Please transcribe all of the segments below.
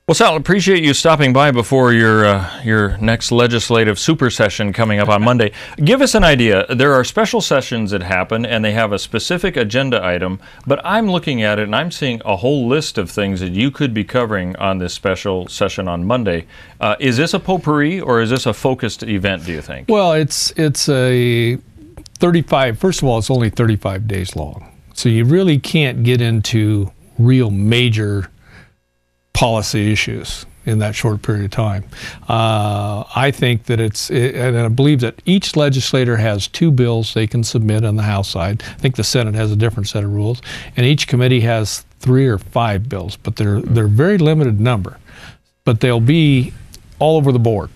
Well, Sal, appreciate you stopping by before your next legislative super session coming up on Monday. Give us an idea. There are special sessions that happen, and they have a specific agenda item, but I'm looking at it, and I'm seeing a whole list of things that you could be covering on this special session on Monday. Is this a potpourri, or is this a focused event, do you think? Well, it's a 35, first of all, it's only 35 days long. So you really can't get into real major policy issues in that short period of time. I think that and I believe that each legislator has 2 bills they can submit on the House side. I think the Senate has a different set of rules, and each committee has 3 or 5 bills, but they're very limited number. But they'll be all over the board.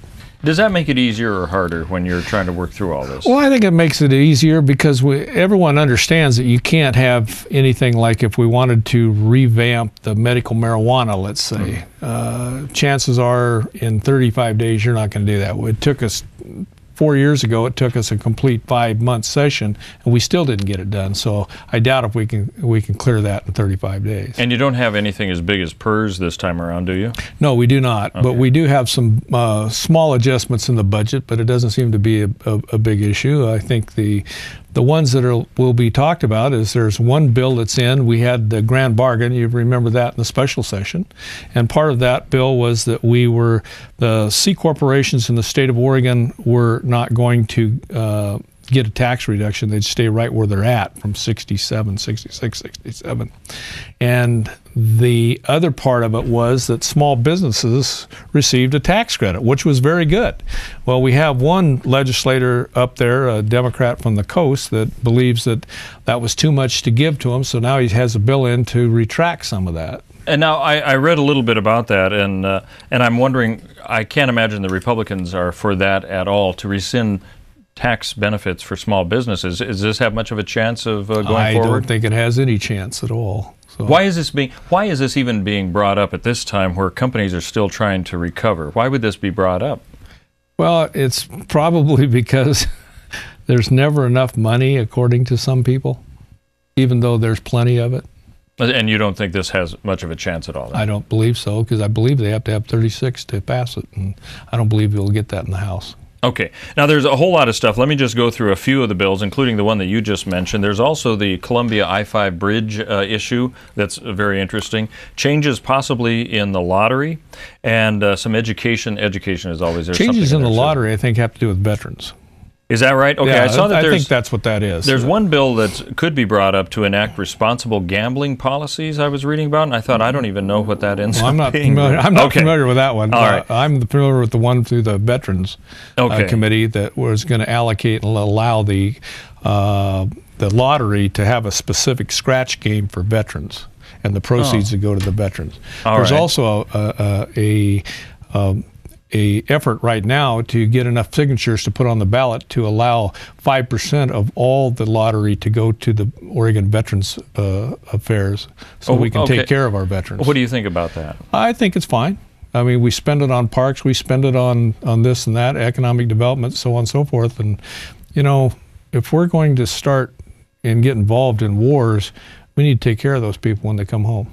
Does that make it easier or harder when you're trying to work through all this? Well, I think it makes it easier because everyone understands that you can't have anything like if we wanted to revamp the medical marijuana, let's say. Chances are in 35 days you're not going to do that. It took us 4 years ago, it took us a complete 5-month session, and we still didn't get it done. So I doubt if we can clear that in 35 days. And you don't have anything as big as PERS this time around, do you? No, we do not. Okay. But we do have some small adjustments in the budget, but it doesn't seem to be a big issue. I think the ones that will be talked about is there's one bill that's in. We had the grand bargain. You remember that in the special session. And part of that bill was that the C corporations in the state of Oregon were not going to get a tax reduction. They'd stay right where they're at from 67, 66, 67. And the other part of it was that small businesses received a tax credit, which was very good. Well, we have one legislator up there, a Democrat from the coast, that believes that that was too much to give to him, so now he has a bill in to retract some of that. And now I read a little bit about that, and I'm wondering, I can't imagine the Republicans are for that at all, to rescind tax benefits for small businesses. Does this have much of a chance of going forward? I don't think it has any chance at all. So. Why is this even being brought up at this time where companies are still trying to recover? Why would this be brought up? Well, it's probably because there's never enough money, according to some people, even though there's plenty of it. And you don't think this has much of a chance at all? Then? I don't believe so, because I believe they have to have 36 to pass it, and I don't believe you'll get that in the House. Okay. Now, there's a whole lot of stuff. Let me just go through a few of the bills, including the one that you just mentioned. There's also the Columbia I-5 bridge issue that's very interesting. Changes possibly in the lottery, and some education. Education is always there. Changes in the lottery, I think, have to do with veterans. Is that right? Okay, yeah, I saw that. I think that's what that is. There's one bill that could be brought up to enact responsible gambling policies I was reading about, and I thought, I don't even know what that ends up being. I'm not familiar with that one. All right. I'm familiar with the one through the Veterans Committee that was going to allocate and allow the lottery to have a specific scratch game for veterans, and the proceeds to go to the veterans. There's also a effort right now to get enough signatures to put on the ballot to allow 5% of all the lottery to go to the Oregon Veterans Affairs, so we can take care of our veterans. What do you think about that? I think it's fine. I mean, we spend it on parks, we spend it on this and that, economic development, so on and so forth. And, you know, if we're going to start and get involved in wars, we need to take care of those people when they come home.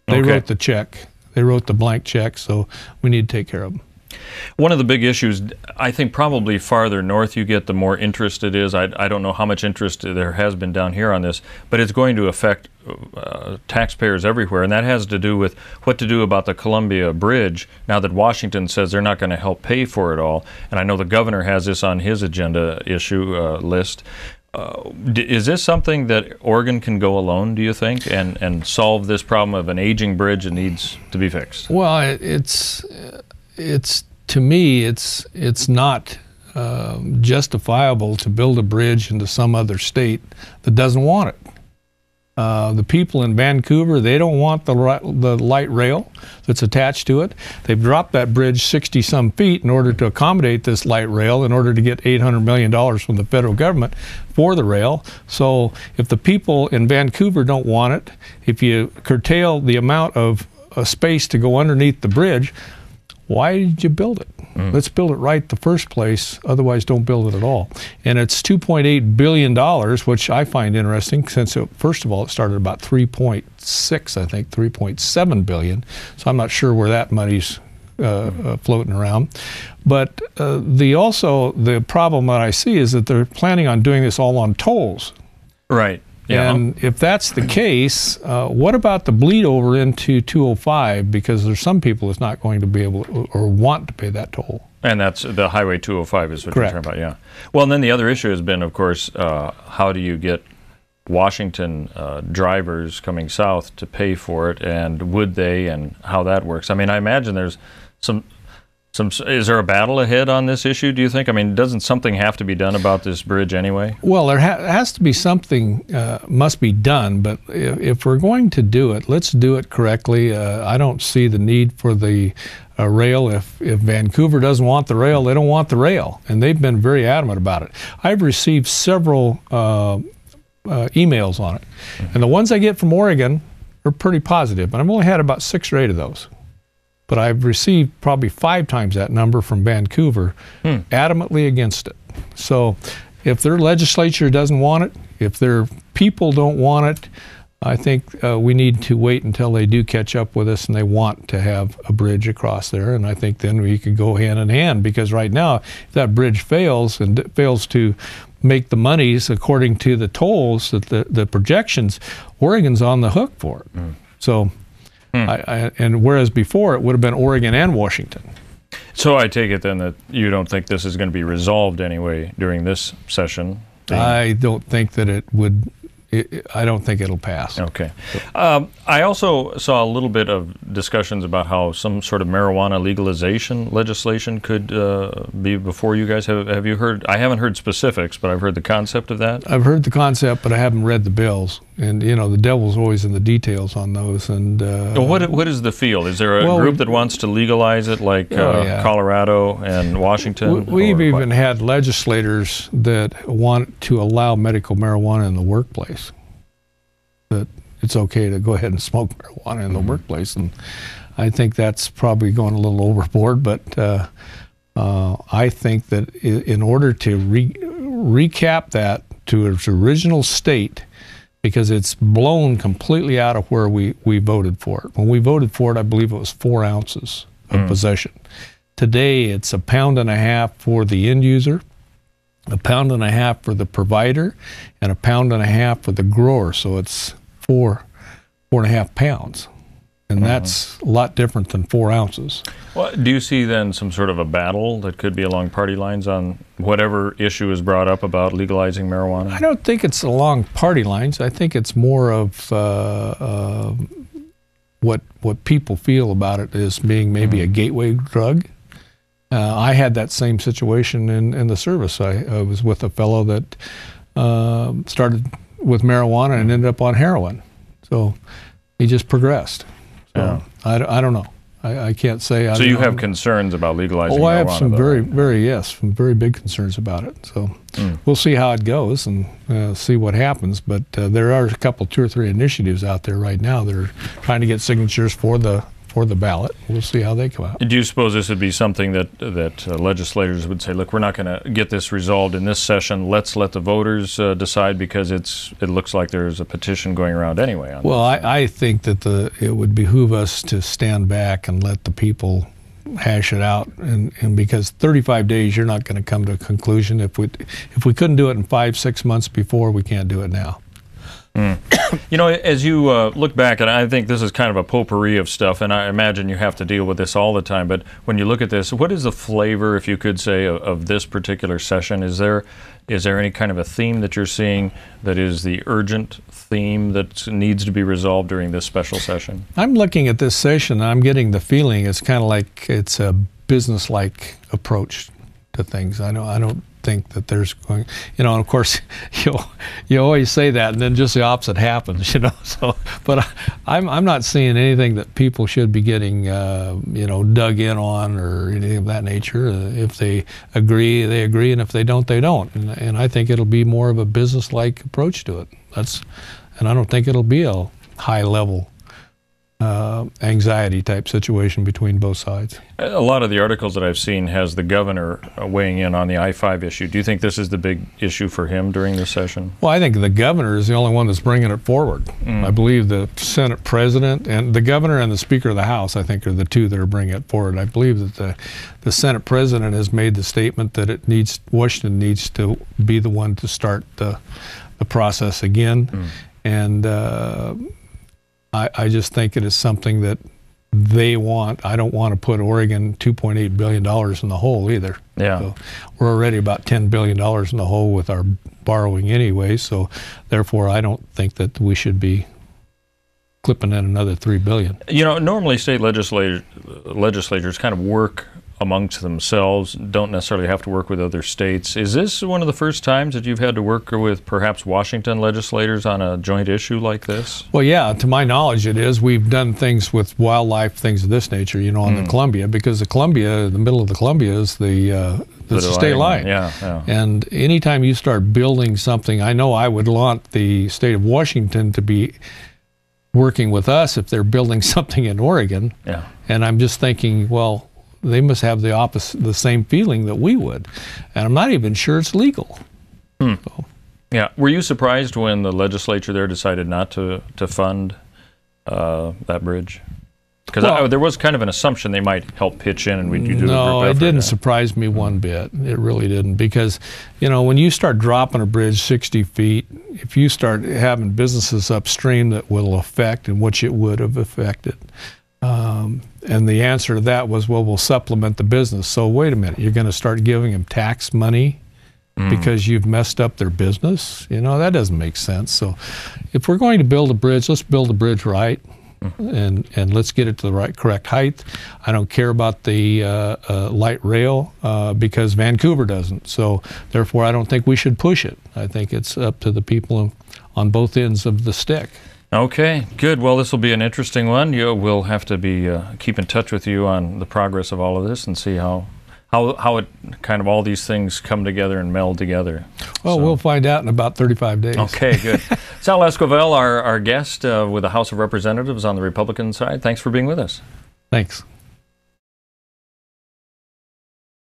They wrote the check. They wrote the blank check, so we need to take care of them. One of the big issues, I think probably farther north you get, the more interest it is. I don't know how much interest there has been down here on this, but it's going to affect taxpayers everywhere, and that has to do with what to do about the Columbia Bridge now that Washington says they're not going to help pay for it all. And I know the governor has this on his agenda issue list. Is this something that Oregon can go alone, do you think, and solve this problem of an aging bridge that needs to be fixed? Well, it's to me, it's not justifiable to build a bridge into some other state that doesn't want it. The people in Vancouver, they don't want the light rail that's attached to it. They've dropped that bridge 60-some feet in order to accommodate this light rail, in order to get $800 million from the federal government for the rail. So if the people in Vancouver don't want it, if you curtail the amount of space to go underneath the bridge, why did you build it? Let's build it right the first place. Otherwise, don't build it at all. And it's $2.8 billion, which I find interesting since, first of all, it started about 3.6, I think, 3.7 billion. So I'm not sure where that money's floating around. But the problem that I see is that they're planning on doing this all on tolls. Right. Yeah. And if that's the case, what about the bleed over into 205? Because there's some people that's not going to be able to, or want to pay that toll. And that's the Highway 205 is what Correct. you're talking about, yeah. Well, and then the other issue has been, of course, how do you get Washington drivers coming south to pay for it, and would they, and how that works? I mean, I imagine there's some. Is there a battle ahead on this issue, do you think? I mean, doesn't something have to be done about this bridge anyway? Well, there has to be something must be done, but if we're going to do it, let's do it correctly. I don't see the need for the rail. If Vancouver doesn't want the rail, they don't want the rail, and they've been very adamant about it. I've received several emails on it, and the ones I get from Oregon are pretty positive, but I've only had about 6 or 8 of those. But I've received probably 5 times that number from Vancouver, adamantly against it. So if their legislature doesn't want it, if their people don't want it, I think we need to wait until they do catch up with us and they want to have a bridge across there. And I think then we could go hand in hand, because right now, if that bridge fails and fails to make the monies according to the tolls, the projections, Oregon's on the hook for it. So. And whereas before it would have been Oregon and Washington. So I take it then that you don't think this is going to be resolved anyway during this session? I don't think that it would. I don't think it'll pass. Okay. I also saw a little bit of discussions about how some sort of marijuana legalization legislation could be before you guys. Have you heard? I haven't heard specifics, but I've heard the concept of that. I've heard the concept, but I haven't read the bills. And, you know, the devil's always in the details on those. And well, what is the field? Is there a group that wants to legalize it, like Colorado and Washington? We've even had legislators that want to allow medical marijuana in the workplace. That it's okay to go ahead and smoke marijuana in the workplace. And I think that's probably going a little overboard. But I think that in order to recap that to its original state, because it's blown completely out of where we voted for it. When we voted for it, I believe it was 4 ounces of possession. Today, it's 1.5 pounds for the end user, 1.5 pounds for the provider, and 1.5 pounds for the grower. So it's 4.5 pounds. And that's a lot different than 4 ounces. Well, do you see then some sort of a battle that could be along party lines on whatever issue is brought up about legalizing marijuana? I don't think it's along party lines. I think it's more of what people feel about it as being maybe a gateway drug. I had that same situation in the service. I was with a fellow that started with marijuana and ended up on heroin. So he just progressed. So yeah. I don't know. I can't say. So you have concerns about legalizing marijuana? I have some some very big concerns about it. So we'll see how it goes and see what happens. But there are a couple, 2 or 3 initiatives out there right now that are trying to get signatures for the ballot. We'll see how they come out. Do you suppose this would be something that legislators would say, look, we're not going to get this resolved in this session. Let's let the voters decide, because it looks like there's a petition going around anyway on well, this. I think that it would behoove us to stand back and let the people hash it out, and because 35 days you're not going to come to a conclusion. If we couldn't do it in 5-6 months before, we can't do it now. You know, as you look back, and I think this is kind of a potpourri of stuff, and I imagine you have to deal with this all the time, but when you look at this, what is the flavor, if you could say, of this particular session? Is there any kind of a theme that you're seeing that is the urgent theme that needs to be resolved during this special session? I'm looking at this session, and I'm getting the feeling it's kind of like it's a business-like approach to things. I don't think that there's going, and of course you always say that, and then just the opposite happens, So, but I'm not seeing anything that people should be getting, dug in on or anything of that nature. If they agree, they agree, and if they don't, they don't. And I think it'll be more of a business-like approach to it. And I don't think it'll be a high-level anxiety type situation between both sides. A lot of the articles that I've seen has the governor weighing in on the I-5 issue. Do you think this is the big issue for him during this session? Well, I think the governor is the only one that's bringing it forward. I believe the Senate president and the governor and the Speaker of the House, I think, are the two that are bringing it forward. I believe that the Senate president has made the statement that Washington needs to be the one to start the process again. And I just think it is something that they want. I don't want to put Oregon $2.8 billion in the hole either. Yeah. So we're already about $10 billion in the hole with our borrowing anyway, so therefore I don't think that we should be clipping in another $3 billion. You know, normally state legislatures kind of work amongst themselves, don't necessarily have to work with other states. Is this one of the first times that you've had to work with perhaps Washington legislators on a joint issue like this? Well, yeah, to my knowledge it is. We've done things with wildlife, things of this nature, you know, on the Columbia, because the middle of the Columbia is the state line. Yeah. And anytime you start building something, I know I would want the state of Washington to be working with us if they're building something in Oregon. Yeah. And I'm just thinking, well, they must have the same feeling that we would, and I'm not even sure it's legal. So. Yeah. Were you surprised when the legislature there decided not to fund that bridge? Because there was kind of an assumption they might help pitch in, and we'd do No, it didn't surprise me one bit. It really didn't, because you know, when you start dropping a bridge 60 feet, if you start having businesses upstream that will affect and which it would have affected. And the answer to that was, well, we'll supplement the business. So wait a minute, you're going to start giving them tax money because you've messed up their business? You know, that doesn't make sense. So if we're going to build a bridge, let's build a bridge right, and let's get it to the correct height. I don't care about the light rail because Vancouver doesn't. So therefore, I don't think we should push it. I think it's up to the people on both ends of the stick. Okay, good. Well, this will be an interesting one. We'll have to be keep in touch with you on the progress of all of this and see how it kind of all these things come together and meld together. Well, we'll find out in about 35 days. Okay, good. Sal Esquivel, our guest with the House of Representatives on the Republican side. Thanks for being with us. Thanks.